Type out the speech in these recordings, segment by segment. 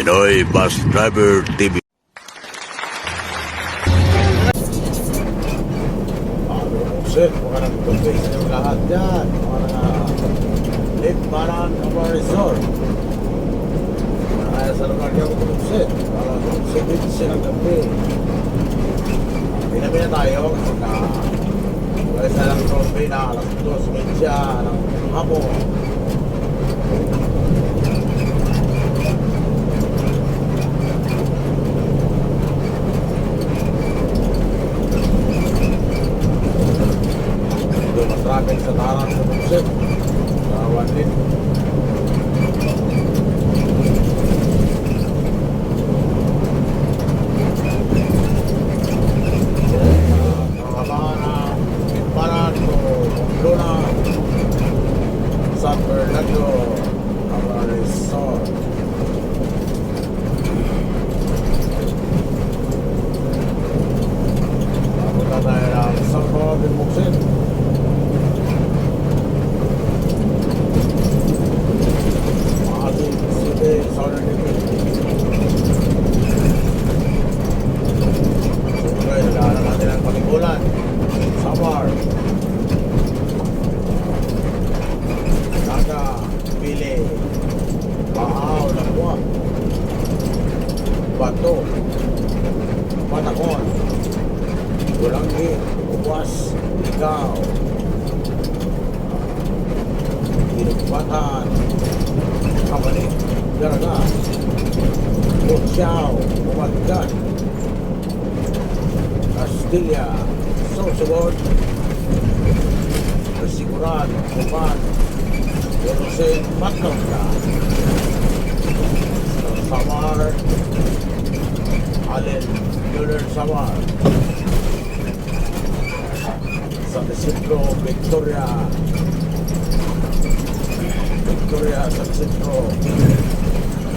Pinoy Bus Driver TV. Sir, mga nagtutupin sa inyong lahat dyan, mga Liparan Cover Resort. Kaya sa lugar niya kutupsin, para sipit siya ng gabi. Pinabi na tayo kasi wala sa lang trompay na alas 2:30 ng hapon. Traffic sa Tarang sa Buksit sa Wanlin. Nakabangan na Liparan to Pamplona, San Bernardo Cover Resort. Papunta tayo ng San Bernardo Buksit. Samar, Naga, Pili, Bahaw, Lakwa, Bato, Patakon, Bulanggi, Uwas, Ikaw, Inugpatan, Kamali, Garaga, Buksyaw, Umatgan, Castilla, Sosubod, Resiguran, Kuman, Yorosin, Matlongga, Samar, Alin, Yuler Samar, San Isidro, Victoria, San Isidro,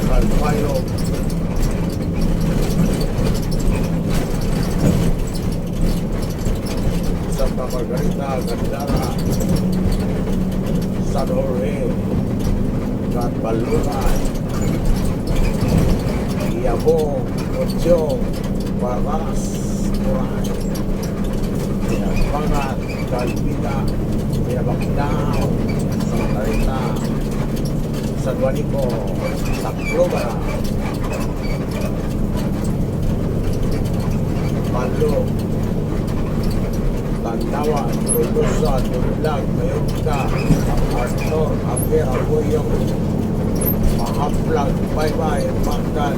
Calpayo, Santa Margarita, Gandara, San Jorge, Catbaluran, Iabong, Otyong, Barras, Moray, Pinagpangat, Calvita, Pinabakdao, Santa Margarita, San Juanico, Tacloba, Palo, Tandawan, Tulusan, Tulag, Mayogka, Arthur, Afer, Apoyo, Mahaplag, Baybay, Makan,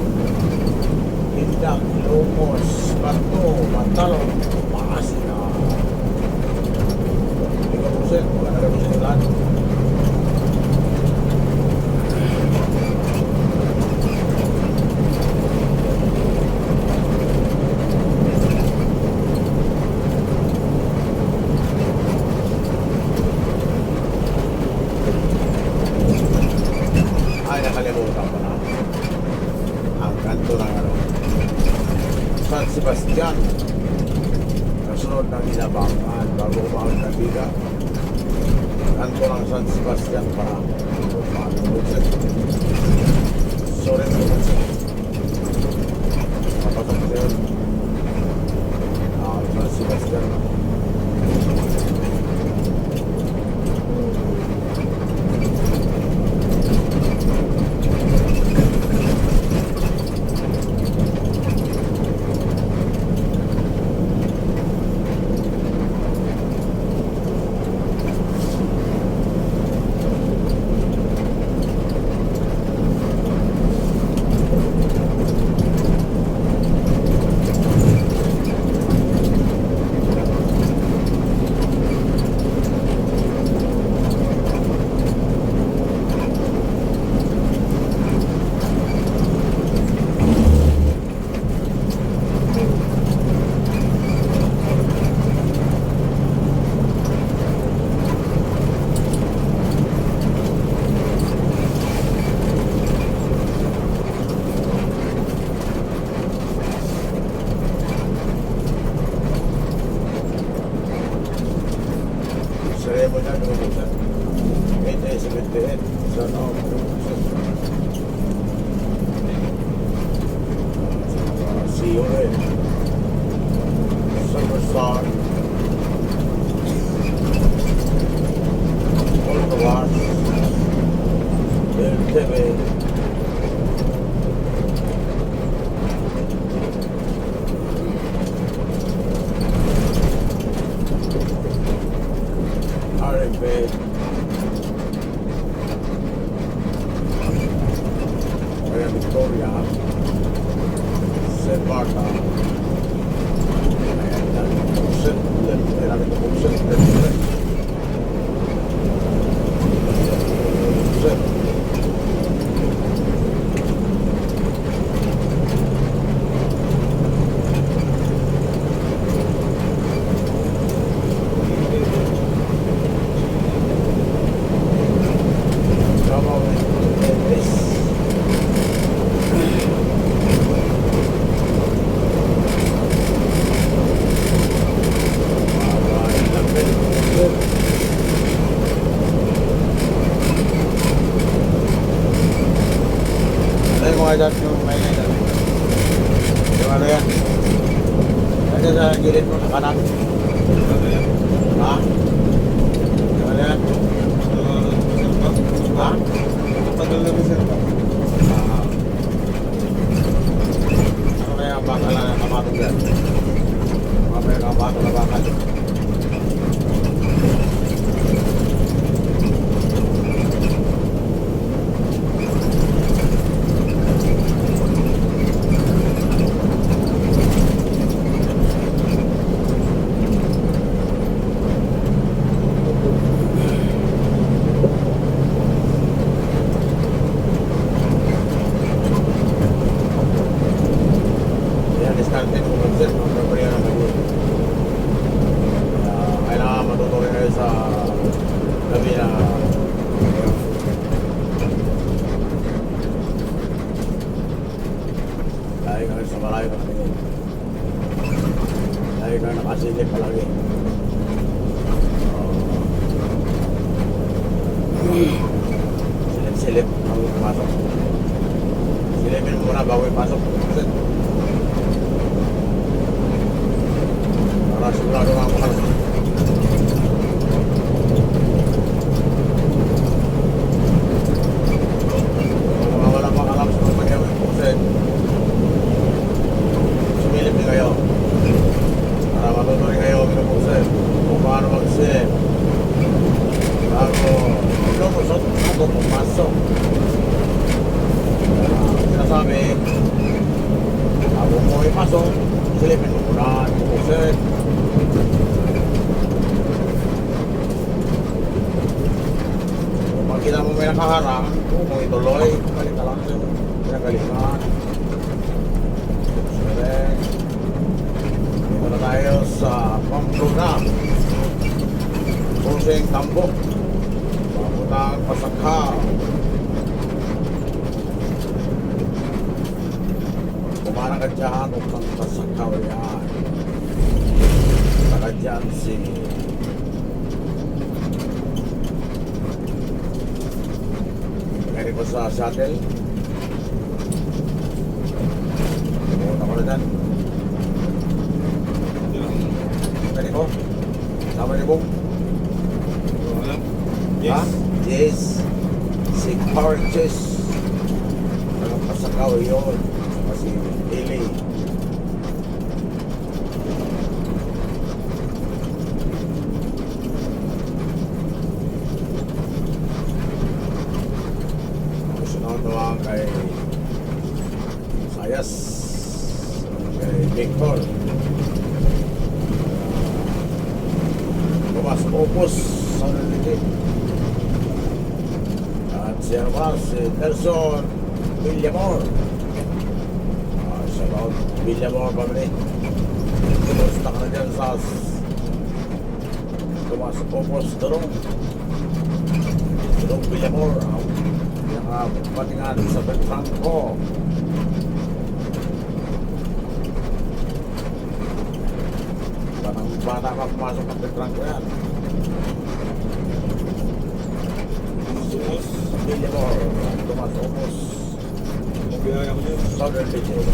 Hindak, Lumos, Bato, Matalong, Maasina. Hindi ka pusin, wala na kami sinilan. Nakalimutan ko na ang kanto ng San Sebastian, kasunod ng Inabangan bago umahon ng Biga. Kanto ng San Sebastian para mabuksit. Sorry mabuksit, papasok ko yun ang San Sebastian. Sana ako rin. Silver Star. Ultrawas. Del TV. RMB. Kaya Victoria. Separta. Ayan, dami ng puset. Ayan, dami ng puset. Puset. Come on, this. Ano mga dyan yung may ngayon? Yung ano yan? Kasi sa gilid mo sa kanan. Ha? Yung ano yan? Ha? Tagal na rin sir. Ano kaya ang bakal na kamatong dyan? Mamaya ka bakal na bakal. Yan, diskarte ko kung sir, ang prepare na kayo. Kailangan matuto rin kayo sa gabi na lagi ka rin sa malayo ka rin. Lagi ka nakasilip palagi. Silip-silip bago pumasok. Silipin mo muna bago ipasok. Para sigurado nga ako kasi. Kung mga wala pang alam sa mga pagkawin po sumilip din kayo. Para matutuloy kayo minupusin kung paano magsilip. Bago lumusot ako pumasok. Sinasabi, bago mo ipasok, silipin mo muna, minupusin. Kung makita mo may nakaharang, kung mo ituloy, balik ka lang yung pinagalingan. Select. Dito na tayo sa Pamplona. Pusing Tambok. Pagutang Pasakha. Kumarang ka dyan, upang Pasakha yan. Saka dyan si ko sa shuttle. Pumunta ko na dyan. Pwede ko? Sama ni Bong? Alam? Ha? Yes. Yes. Si Carches. Nagpasakaw yun. Kasi Ili. Sunod naman kay Sayas. Kay Victor. Tomas Opus sa naliti. At siya naman si Nelson Villamor. Shout out Villamor family. Kumusta ka na dyan sa Tomas Opus Durong. Durong Villamor. Ang patingan sa Beltranco. Parang bata ka pumasok ng Beltranco yan. Villamor, Tomas Opus, Nabiyaya ko yun. Southern Region.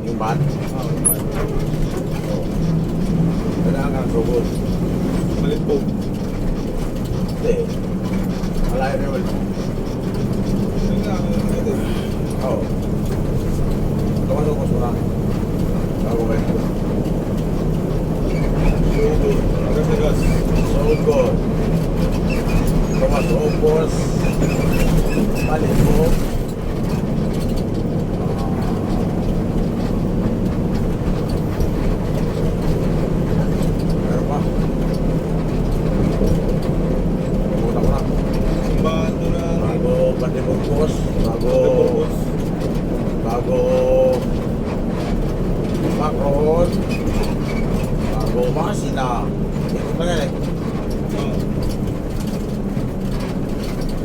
Yung ban? Oo, naman. Kailangan kang sugod. Balik po. Hindi. Malayo rin mo. Kailangan ito. Oo. Tumasukos mo na. Bago ba ito? Sugod. Agas na gas. Sugod. Tumasukos. Balik mo. Meron pa. Pumunta ko na. Simbahan doon na. Bago Bandibugos. Bago Macron. Bago Masina. Dito pa yan eh. Oo.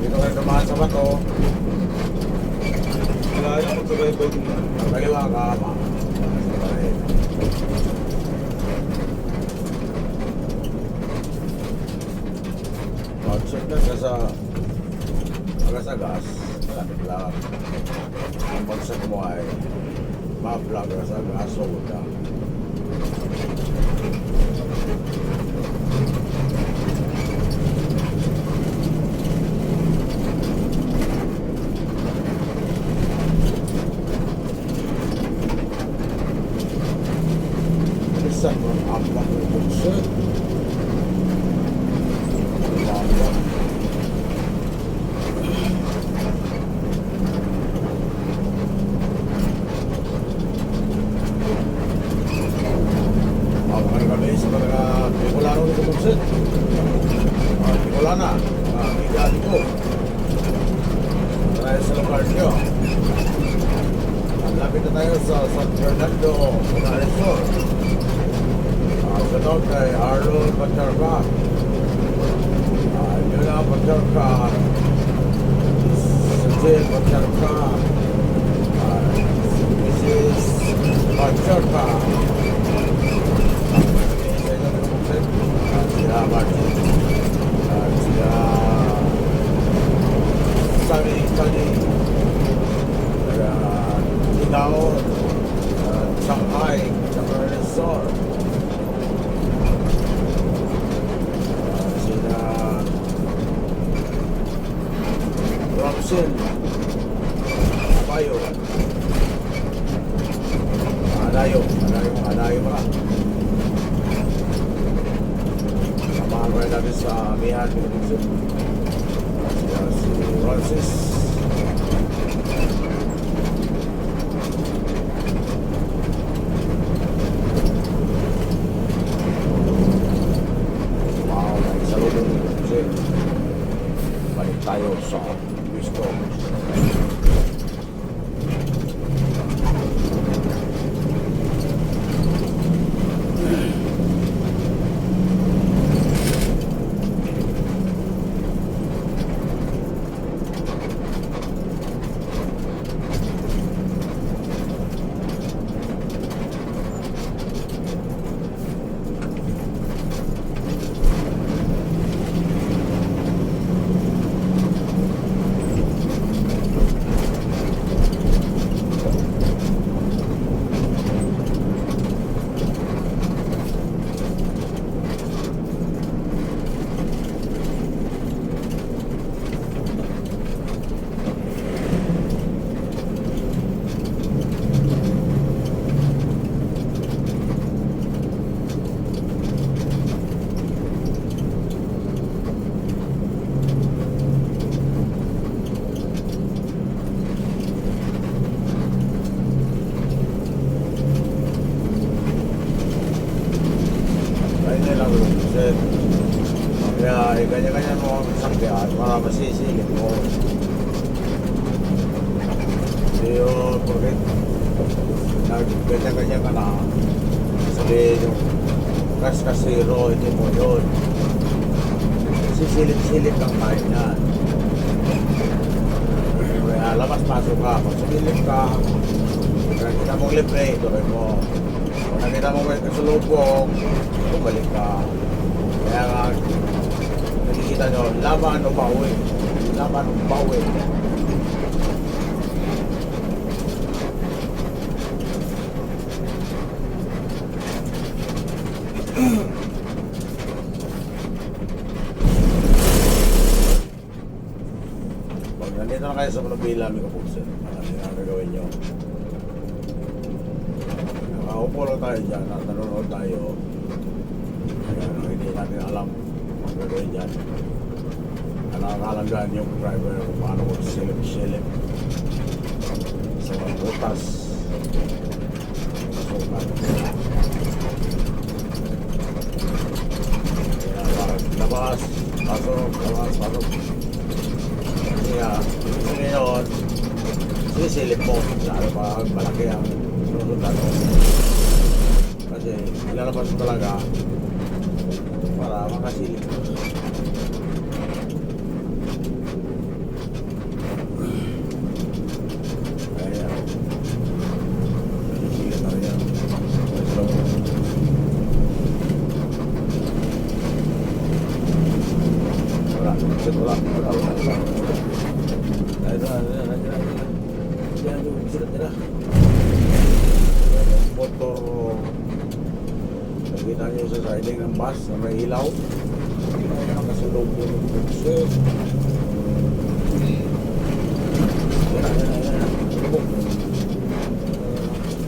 Dito ka dumaan sa bato. Wala yan. Magsabay-bay din na. Kaliwa ka ma. Pag-check na ka sa Agasagas, malapit lang. Ang pag-check mo ay ma-vlog Agasagas, so ka. Bilisan mo ang ambak ng pag-check. Ambak. Mabakan kami sa mga Bicolano ni Kumuksit. Bicolana, mga bigati ko. Tayo sa lugar nyo. Lapit na tayo sa San Fernando, Resort. Shoutout kay Arnold Pacharka. Yuna Pacharka. Sajil Pacharka. Mrs. Pacharka. Sila Martin. Sila Sunny. Ikaw, Shanghai, Shanghai Resort. Sila Robson, Bayo, Alayo pa. Samahan ko rin natin sa Amihan, sila si Francis. Balik tayo sa Gusto. Kaya ganyan-ganyan mo ang sakyan para masisilip mo. Hindi yun, bakit ganyan-ganyan ka na, sabihin yung gas kasiro, hindi mo yun. Sisilip-silip lang tayo yan. Kaya labas-pasok ka, pag sumilip ka, kung nakita mong libre, tuloy mo. Kung nakita mong may kasulubong, bumalik ka. Kaya nga, nakikita nyo, laban o bawi. Laban o bawi. Pag nandito na kayo sa Manubila, may kapugsin. Ano ang gagawin nyo? Nakaupo lang tayo dyan, nanonood tayo. Kaya hindi natin alam ang gagawin dyan. Nakakalangan yung driver kung paano magsilip-silip sa mga butas. Masukan. Kaya labas, pasok, labas, pasok. Kasi ngayon, sisilip mo sa ano pa malaki ang sinusundan mo. Kasi ilalabas mo talaga para makasilip. Motor, nakita niyo sa siding ng bus na may ilaw. Ilaw na nakasulog po ng bukso.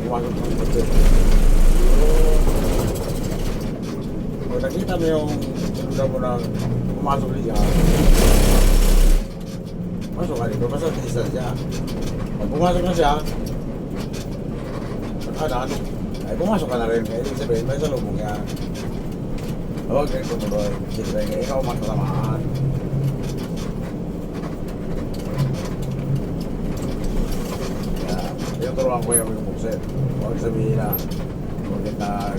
Pumasok ng bukso. Kung nakita mo yung sinuda mo na pumasok niya, masok ka dito, basta distance siya. Pag pumasok na siya, ay pumasok ka na rin. Kaya ibig sabihin, may salubong yan. Huwag rin tumuloy. Siyempre, ikaw matatamaan. Kaya, tinuturuan ko yung buksit. Huwag sabihin na, huwag kita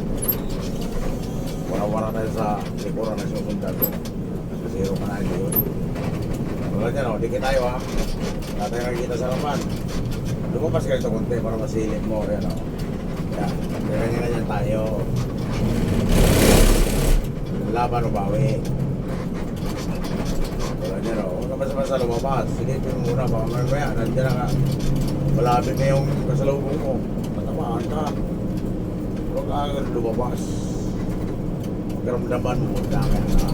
wara-wara tayo sa likuran na sinusundan ko. Kasi zero ka na yun. Wala dyan, o, dikit tayo ha. Wala tayo nakikita sa harapan. Lumabas ka ito konti para masilip mo. Yan o. Kaya, ganyan-ganyan tayo. Laban o bawi. Wala dyan o. Huwag ka basta-basta lumabas. Silipin mo muna. Baka mamaya, nandiyan na ka. Malapit na yung kasalubong mo. Matamaan ka. Huwag ka agad lumabas. Karamdaman mo na kaya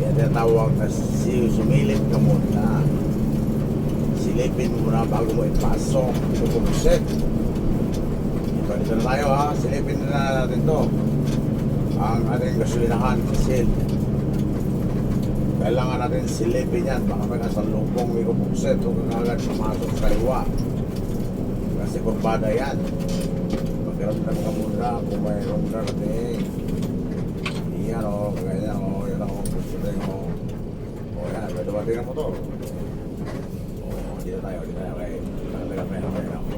kaya tinatawag na sumilip ka muna. Silipin mo na bago mo ipasok. Ipupugsit. Dito na tayo ha. Silipin na natin to. Ang ating gasolinahan, sil. Kailangan natin silipin yan. Baka may kasalubong may kupugsit. Huwag kang agad pumasok sa iwa. Kasi kurbada yan. Magkaramdam ka muna kung mayroong karating. Yan o, ganyan o, yan o, gusto rin o. O yan, may dumating ang motor. O, dito tayo, kaya talaga may ako.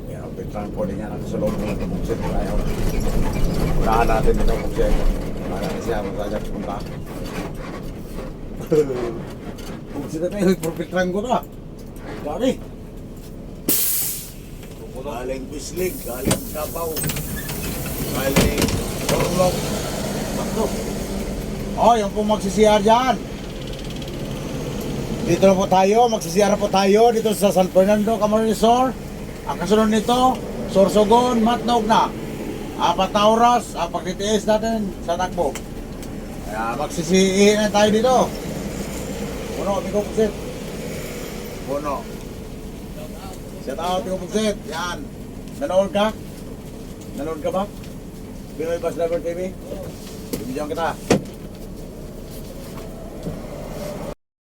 Yan o, pitran po din yan, sa loob mo ng buksit tayo. Unahan natin dito ang buksit. Unahan natin siya, kung saan siya pupunta. Buksit na tayo, pitran ko na. Gari. Galing Bislig, galing Kabaw, galing Orlok. Oh, yung po magsisiyar dyan. Dito na po tayo, magsisiyar po tayo dito sa San Fernando, Camarines Sur. Ang kasunod nito, Sorsogon, Matnog na. 4 oras, pagtitiis natin sa takbo. Kaya magsisihin na tayo dito. Puno, Amigo Pugsit. Puno. Shout out, Amigo Pugsit. Yan. Nanood ka? Nanood ka ba? Pinoy Bus Driver TV? Bibigyan kita.